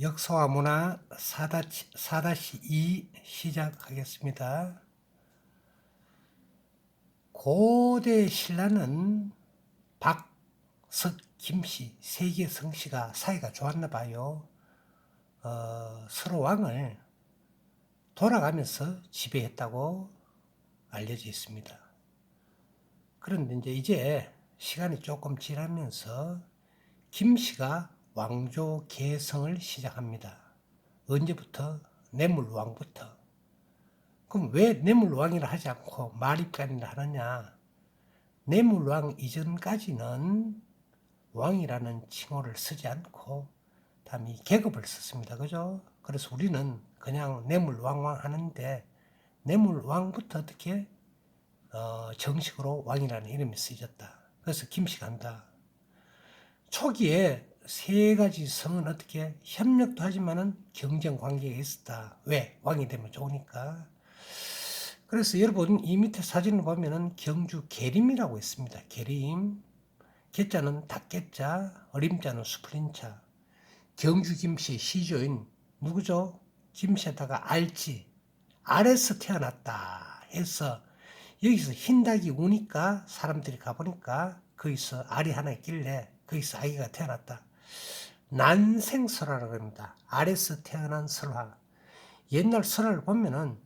역사와 문화 4-2 시작하겠습니다. 고대 신라는 박, 석, 김씨, 세계 성씨가 사이가 좋았나 봐요. 서로 왕을 돌아가면서 지배했다고 알려져 있습니다. 그런데 이제 시간이 조금 지나면서 김씨가 왕조 계승을 시작합니다. 언제부터? 뇌물왕부터. 그럼 왜 뇌물왕이라 하지 않고 마립간이라 하느냐? 뇌물왕 이전까지는 왕이라는 칭호를 쓰지 않고 다음에 계급을 썼습니다. 그죠? 그래서 우리는 그냥 뇌물왕왕 하는데 뇌물왕부터 어떻게 정식으로 왕이라는 이름이 쓰여졌다. 그래서 김씨가 한다. 초기에 세 가지 성은 어떻게 협력도 하지만은 경쟁 관계가 있었다. 왜? 왕이 되면 좋으니까. 그래서 여러분 이 밑에 사진을 보면은 경주 계림이라고 있습니다. 계림. 계자는 닭계자, 어림자는 수풀린자. 경주 김씨 시조인 누구죠? 김씨에다가 알지. 알에서 태어났다 해서 여기서 흰닭이 우니까 사람들이 가보니까 거기서 알이 하나 있길래 거기서 아기가 태어났다. 난생설화라고 합니다. 알에서 태어난 설화. 옛날 설화를 보면은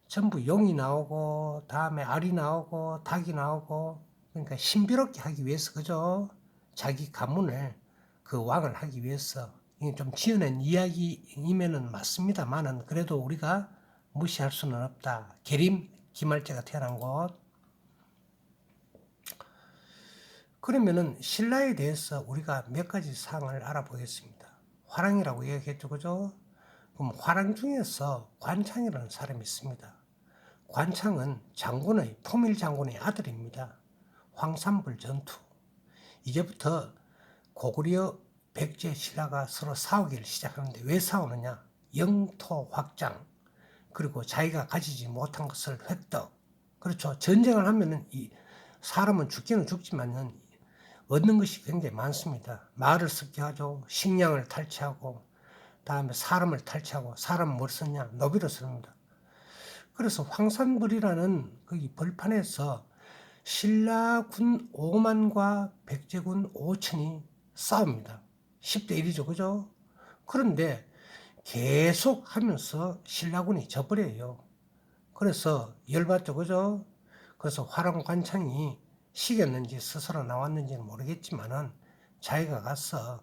전부 용이 나오고 다음에 알이 나오고 닭이 나오고 그러니까 신비롭게 하기 위해서 그죠? 자기 가문을 그 왕을 하기 위해서 좀 지어낸 이야기이면은 맞습니다만은 그래도 우리가 무시할 수는 없다. 계림 김할제가 태어난 곳. 그러면은 신라에 대해서 우리가 몇 가지 사항을 알아보겠습니다. 화랑이라고 얘기했죠, 그죠? 그럼 화랑 중에서 관창이라는 사람이 있습니다. 관창은 장군의 포밀 장군의 아들입니다. 황산불 전투. 이제부터 고구려 백제 신라가 서로 싸우기를 시작하는데 왜 싸우느냐? 영토 확장 그리고 자기가 가지지 못한 것을 획득. 그렇죠. 전쟁을 하면은 사람은 죽기는 죽지만은 얻는 것이 굉장히 많습니다. 말을 썩게 하죠. 식량을 탈취하고 다음에 사람을 탈취하고 사람은 뭘 썼냐? 노비를 씁니다. 그래서 황산벌이라는 거기 벌판에서 신라군 5만과 백제군 5천이 싸웁니다. 10대 1이죠. 그죠? 그런데 계속 하면서 신라군이 져버려요. 그래서 열받죠. 그죠? 그래서 화랑관창이 시켰는지 스스로 나왔는지는 모르겠지만은 자기가 가서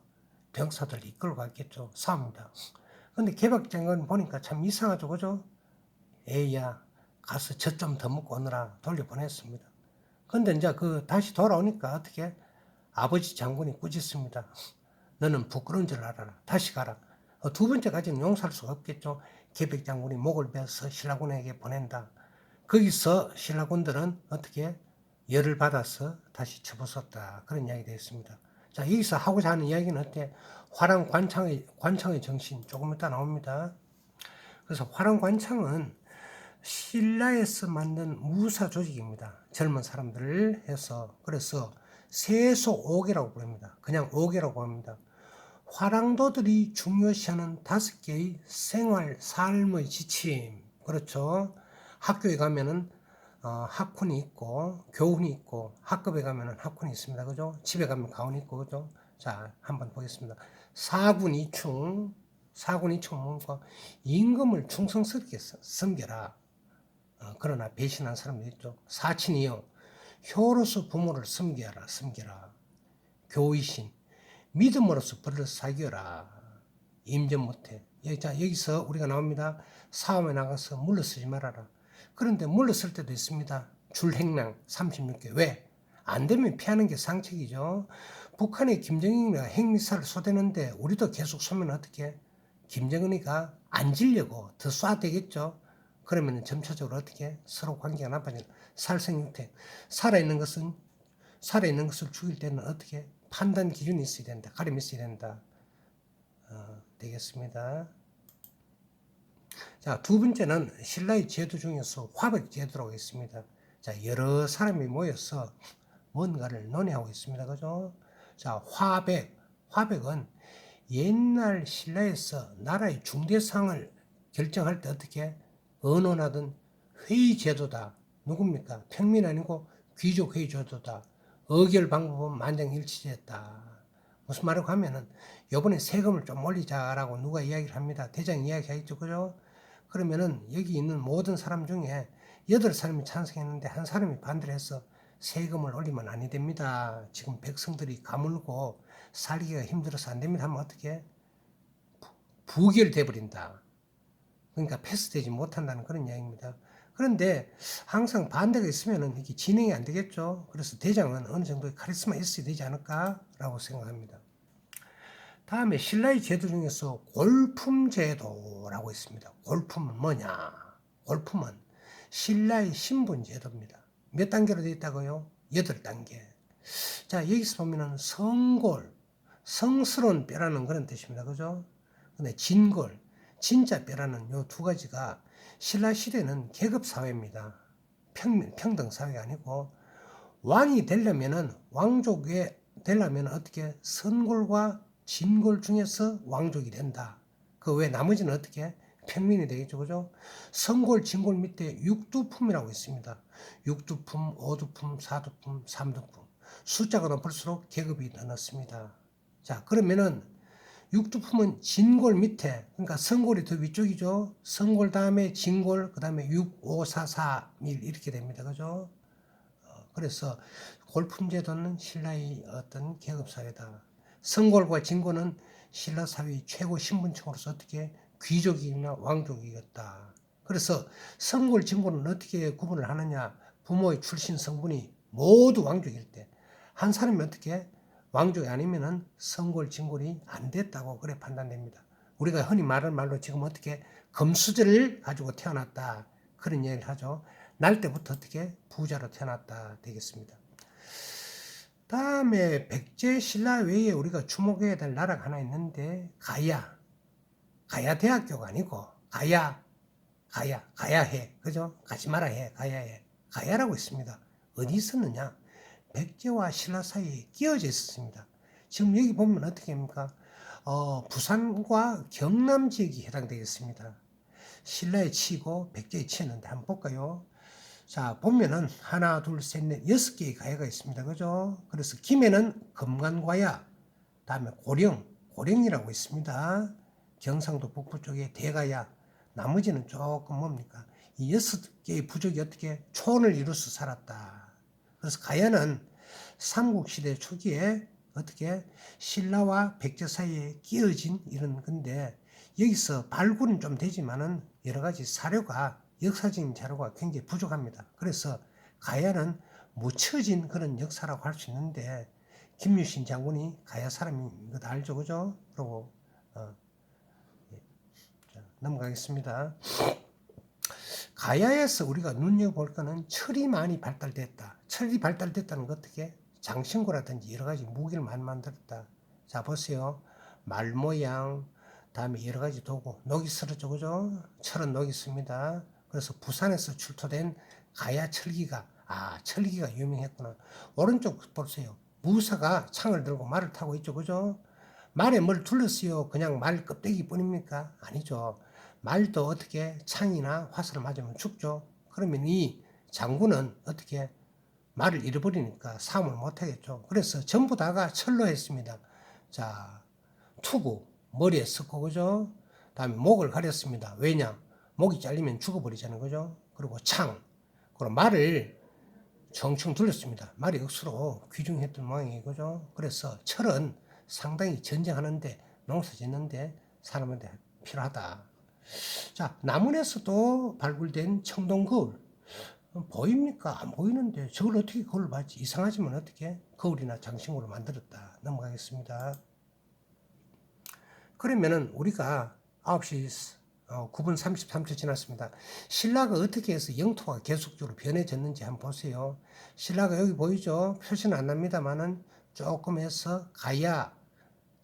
병사들 이끌고 갔겠죠. 싸웁니다. 근데 개박장관 보니까 참 이상하죠. 그죠? 에이야, 가서 젖 좀 더 먹고 오느라 돌려보냈습니다. 근데 이제 다시 돌아오니까 어떻게 아버지 장군이 꾸짖습니다. 너는 부끄러운 줄 알아라. 다시 가라. 두 번째까지는 용서할 수가 없겠죠. 계백 장군이 목을 베어서 신라군에게 보낸다. 거기서 신라군들은 어떻게 열을 받아서 다시 쳐부쉈다. 그런 이야기 되었습니다. 자, 여기서 하고자 하는 이야기는 어때? 화랑 관창의 정신 조금 이따 나옵니다. 그래서 화랑 관창은 신라에서 만든 무사 조직입니다. 젊은 사람들을 해서. 그래서 세소옥이라고 부릅니다. 그냥 옥이라고 합니다. 화랑도들이 중요시하는 5개의 생활, 삶의 지침. 그렇죠. 학교에 가면은 학훈이 있고 교훈이 있고 학급에 가면은 학훈이 있습니다. 그죠? 집에 가면 가훈이 있고 그죠? 자, 한번 보겠습니다. 사군이충. 사군이충은 뭔가 임금을 충성스럽게 섬겨라. 그러나 배신한 사람도 있죠. 사친이요. 효로서 부모를 섬겨라. 교의신. 믿음으로써 벌을 사귀어라. 임전 못해. 여기서 우리가 나옵니다. 싸움에 나가서 물러서지 말아라. 그런데 물러설 때도 있습니다. 줄행랑 36개. 왜? 안 되면 피하는 게 상책이죠. 북한의 김정은이가 핵미사를 쏘대는데 우리도 계속 쏘면 어떻게? 김정은이가 안 지려고 더 쏴야 되겠죠. 그러면 점차적으로 어떻게? 서로 관계가 나빠지는 살생육택. 살아있는 것을 죽일 때는 어떻게? 판단 기준이 있어야 된다. 가림이 있어야 된다. 되겠습니다. 자, 두 번째는 신라의 제도 중에서 화백 제도라고 있습니다. 자, 여러 사람이 모여서 뭔가를 논의하고 있습니다. 그죠? 자, 화백은 옛날 신라에서 나라의 중대상을 결정할 때 어떻게 언언하던 회의 제도다. 누굽니까? 평민 아니고 귀족 회의 제도다. 의결 방법은 만장일치제였다. 무슨 말이고 하면은 요번에 세금을 좀 올리자라고 누가 이야기를 합니다. 대장 이야기하겠죠. 그죠? 그러면은 여기 있는 모든 사람 중에 8사람이 찬성했는데 한 사람이 반대를 해서 세금을 올리면 아니 됩니다. 지금 백성들이 가물고 살기가 힘들어서 안 됩니다 하면 어떻게? 부결돼 버린다. 그러니까 패스되지 못한다는 그런 이야기입니다. 그런데 항상 반대가 있으면 이게 진행이 안 되겠죠. 그래서 대장은 어느 정도의 카리스마 있어야 되지 않을까라고 생각합니다. 다음에 신라의 제도 중에서 골품제도라고 있습니다. 골품은 뭐냐? 골품은 신라의 신분 제도입니다. 몇 단계로 되어 있다고요? 8단계. 자, 여기서 보면은 성골, 성스러운 뼈라는 그런 뜻입니다. 그죠? 근데 진골, 진짜 뼈라는 요 두 가지가 신라 시대는 계급 사회입니다. 평등 사회가 아니고 왕이 되려면은 왕족에 되려면 어떻게 선골과 진골 중에서 왕족이 된다. 그 외 나머지는 어떻게 평민이 되겠죠, 그죠? 선골, 진골 밑에 육두품이라고 있습니다. 육두품, 오두품, 사두품, 삼두품. 숫자가 높을수록 계급이 더 높습니다. 자, 그러면은 육두품은 진골 밑에, 그러니까 선골이 더 위쪽이죠. 선골 다음에 진골, 그 다음에 6, 5, 4, 4, 1 이렇게 됩니다. 그죠? 그래서 골품제도는 신라의 어떤 계급사회다. 선골과 진골은 신라 사회의 최고 신분층으로서 어떻게 귀족이나 왕족이었다. 그래서 선골, 진골은 어떻게 구분을 하느냐? 부모의 출신 성분이 모두 왕족일 때 한 사람이 어떻게 왕족이 아니면은 선골, 진골이 안 됐다고 그래 판단됩니다. 우리가 흔히 말하는 말로 지금 어떻게 금수저를 가지고 태어났다 그런 얘기를 하죠. 날 때부터 어떻게 부자로 태어났다 되겠습니다. 다음에 백제 신라 외에 우리가 주목해야 될 나라가 하나 있는데 가야 대학교가 아니고 가야해 그죠? 가지 마라 해 가야해 가야라고 있습니다. 어디 있었느냐? 백제와 신라 사이에 끼어져 있었습니다. 지금 여기 보면 어떻게 합니까? 부산과 경남 지역이 해당되겠습니다. 신라의 치고 백제의 치였는데 한번 볼까요? 자, 보면은 하나, 둘, 셋, 넷, 6개의 가야가 있습니다. 그죠? 그래서 김해는 금관과야, 다음에 고령이라고 있습니다. 경상도 북부 쪽에 대가야, 나머지는 조금 뭡니까? 이 6개의 부족이 어떻게 초원을 이루어서 살았다. 그래서 가야는 삼국시대 초기에 어떻게 신라와 백제 사이에 끼어진 이런 건데 여기서 발굴은 좀 되지만은 여러 가지 사료가 역사적인 자료가 굉장히 부족합니다. 그래서 가야는 묻혀진 그런 역사라고 할 수 있는데 김유신 장군이 가야 사람인 것 알죠, 그죠? 그리고 넘어가겠습니다. 가야에서 우리가 눈여겨볼 거는 철이 많이 발달됐다. 철이 발달됐다는 것 어떻게? 장신구라든지 여러 가지 무기를 많이 만들었다. 자, 보세요. 말 모양, 다음에 여러 가지 도구, 녹이 쓰러져, 그죠? 철은 녹이 씁니다. 그래서 부산에서 출토된 가야 철기가, 철기가 유명했구나. 오른쪽 보세요. 무사가 창을 들고 말을 타고 있죠, 그죠? 말에 뭘 둘렀어요? 그냥 말 껍데기 뿐입니까? 아니죠. 말도 어떻게 창이나 화살을 맞으면 죽죠. 그러면 이 장군은 어떻게 말을 잃어버리니까 싸움을 못하겠죠. 그래서 전부 다가 철로 했습니다. 자, 투구, 머리에 쓰고, 그죠? 다음에 목을 가렸습니다. 왜냐? 목이 잘리면 죽어버리잖아요. 그죠? 그리고 창, 그리고 말을 청청 둘렀습니다. 말이 억수로 귀중했던 모양이에요. 그죠? 그래서 철은 상당히 전쟁하는데, 농사 짓는데 사람한테 필요하다. 자, 남원에서도 발굴된 청동거울. 보입니까? 안 보이는데 저걸 어떻게 거울 봤지? 이상하지만 어떻게 거울이나 장신구로 만들었다. 넘어가겠습니다. 그러면은 우리가 9시 9분 33초 지났습니다. 신라가 어떻게 해서 영토가 계속적으로 변해졌는지 한번 보세요. 신라가 여기 보이죠? 표시는 안 납니다만은 조금 해서 가야,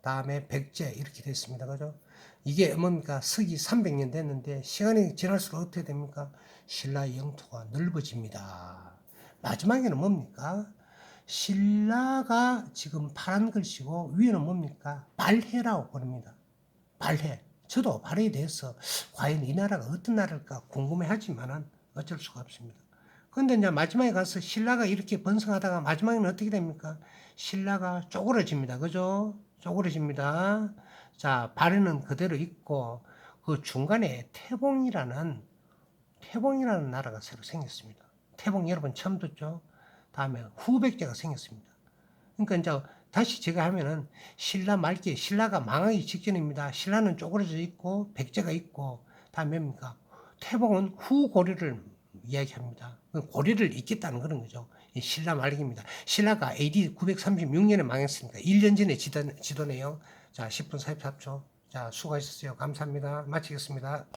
다음에 백제 이렇게 됐습니다. 그죠? 이게 뭡니까? 서기 300년 됐는데 시간이 지날수록 어떻게 됩니까? 신라의 영토가 넓어집니다. 마지막에는 뭡니까? 신라가 지금 파란 글씨고 위에는 뭡니까? 발해라고 부릅니다. 발해. 저도 발해에 대해서 과연 이 나라가 어떤 나라일까 궁금해하지만은 어쩔 수가 없습니다. 그런데 이제 마지막에 가서 신라가 이렇게 번성하다가 마지막에는 어떻게 됩니까? 신라가 쪼그러집니다. 그죠? 쪼그러집니다. 자, 발해는 그대로 있고 그 중간에 태봉이라는 나라가 새로 생겼습니다. 태봉 여러분 처음 듣죠? 다음에 후백제가 생겼습니다. 그러니까 이제 다시 제가 하면은 신라 말기에 신라가 망하기 직전입니다. 신라는 쪼그러져 있고 백제가 있고 다음에 뭡니까? 태봉은 후고려를 이야기합니다. 고려를 잇겠다는 그런 거죠. 이 신라 말기입니다. 신라가 AD 936년에 망했으니까 1년 전에 지도네요. 자, 10분 44초. 자, 수고하셨어요. 감사합니다. 마치겠습니다.